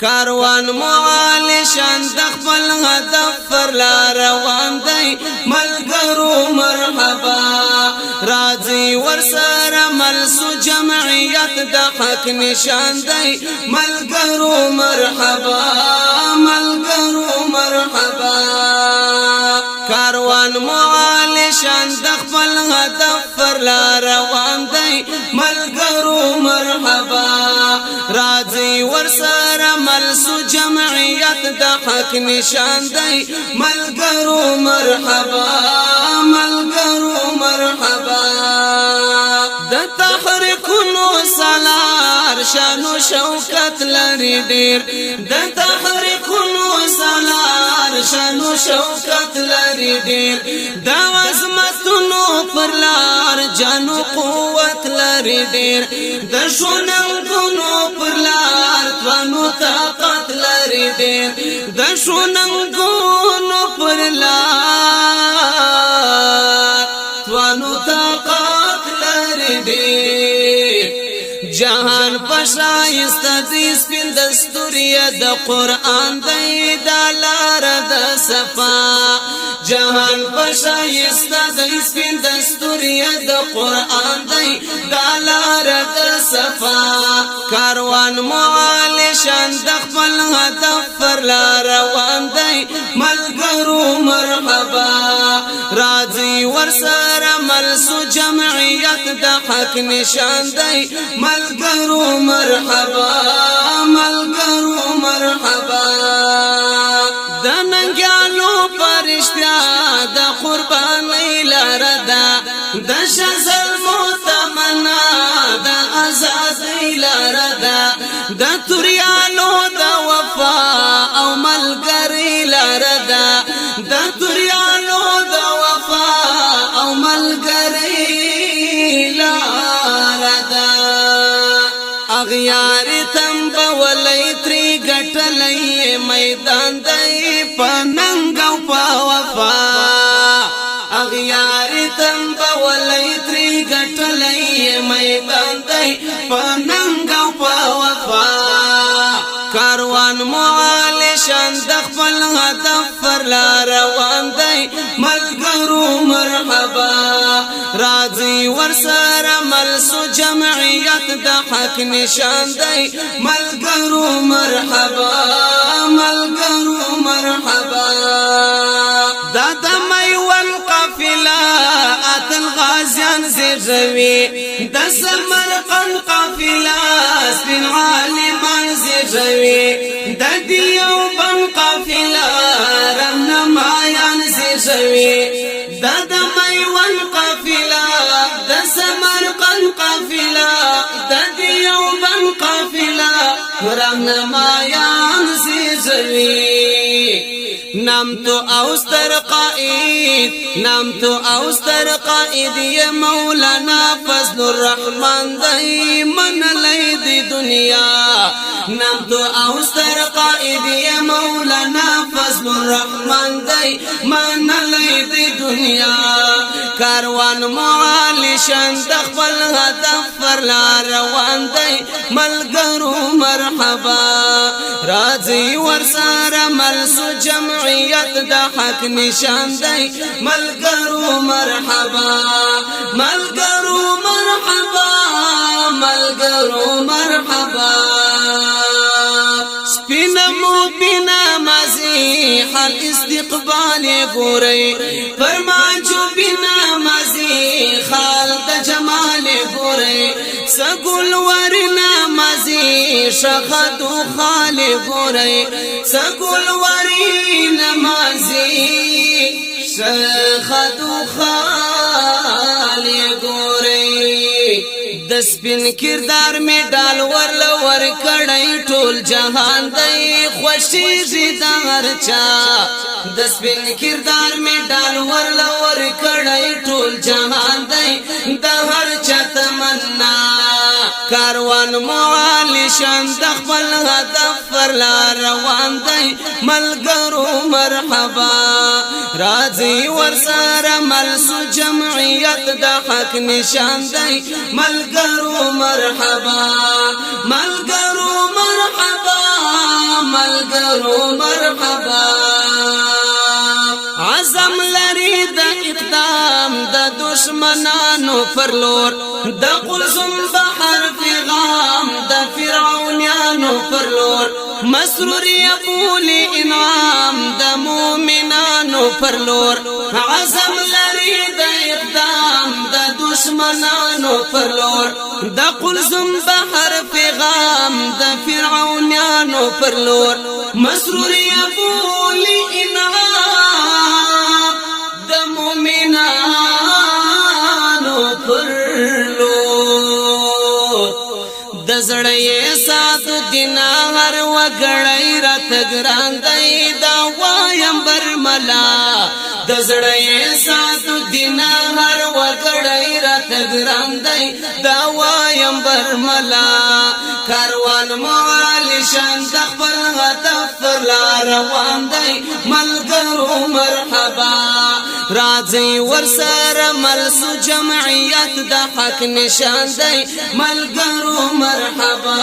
کاروان معالی شان د خپل هدف پر لار روان دی ملګرو مرحبا راځي ورسره ملسو جمعیت د حق نشان دی ملګرو مرحبا ملګرو مرحبا کاروان معالی شان د خپل هدف پر لار روان دی ملګرو مرحبا راځي ورسره ملسو جمعیت د حق نشان دی ملګرو مرحبا ملګرو مرحبا د تحریکونو سالار شان و شوکت لري ډیر د تحریکونو سالار شان و شوکت لري ډیر د عظمتونو پر لار جانو قوت لري ډیر د شوننګونو پر لار توانو طاقت لري ډیر د شوننګونو پر لار توانو طاقت لري ډیر جهان پشایست دی سپین دستوریه د قرآن دی د لار د صفا جهان پشایست دی سپین دستوریه د قرآن دی د لار د صفا کاروان معالی شان د خپل هدف پر لار روان دی ملګرو مرحبا راځي ورسره ملسو جمعیت د حق نشان دی ملګرو مرحبا ملګرو مرحبا د ننګیالو پرشتیا د قربانۍ لاره ده د شزل متمنا د آزادۍ لاره ده د توریانو د وفا او ملګرۍ لاره ده د توریانو د وفا او ملګرۍ لاره ده اغیار تنب ولی تری گٹلی میدان دی پا ننگ و پا وفا اغیار تنب ولی تری گٹلی میدان دی پا ننگ و پا وفا کاروان معالی شان د خپل هدف پر لار روان دی ملګرو مرحبا راځي ورسره ملسو جمعیت د حق نشان دی ملګرو مرحبا ملګرو مرحبا دا د میوند قافله اتل غازیان زیږوي د سمرقند قافله سپین عالمان زیږوي د دیوبند قافله رهنمایان زیږوي د میوند قافله د سمرقند قافله د دیوبند قافله رهنمایان زیږوي نام تو اوستر قائد نام تو اوستر قائد یہ مولانا فضل الرحمن دی من لید دنیا نام تو اوستر قائد یہ مولانا فضل الرحمن دی من لید دنیا کاروان معالی شان د خپل هدف پر لار روان دی ملګرو مرحبا راځي ورسره ملسو جمعیت د حق نشان دی ملګرو مرحبا ملګرو مرحبا ملګرو مرحبا سپینا مبینا مزیح الاستقبال ګورئ فرمانچو بنا مزیح خال د جمال ګورئ سګل ورنا مزیح شخدو خال ګورئ سګل ورنا مزیح شخدو خال ګورئ د سپین کردار می ډال ورل ور کړی ټول جهان دی خوشی زیدار چا د سپین کردار می ډال ورل ور کړی ټول جهان دی د هر چا تمنا کاروان معالی شان د خپل هدف پر لار روان دی ملګرو مرحبا راځي ورسره ملسو جمعیت د حق نشان دی ملګرو مرحبا ملګرو مرحبا ملګرو مرحبا عزم لري د اقدام د دشمنانو پر لور د قلزم بحر پیغام د فرعونانو پر لور مسرور یبول انعام د مؤمنانو پر لور عزم لري د اقدام د دشمنانو پر لور د قلزم بحر پیغام د فرعونانو پر لور مسرور یبول انعام د مؤمنانو پر لور د زړې سات دنا هر وګړی رات ګران دی دا وایم برملا د زړې سات دنا هر وګړی رات ګران دی دا وایم برملا کاروان معالی شان د خپل هدف لار روان دی ملګرو مرحبا راځي ورسره ملسو جمعیت د حق نشان دی ملګرو مرحبا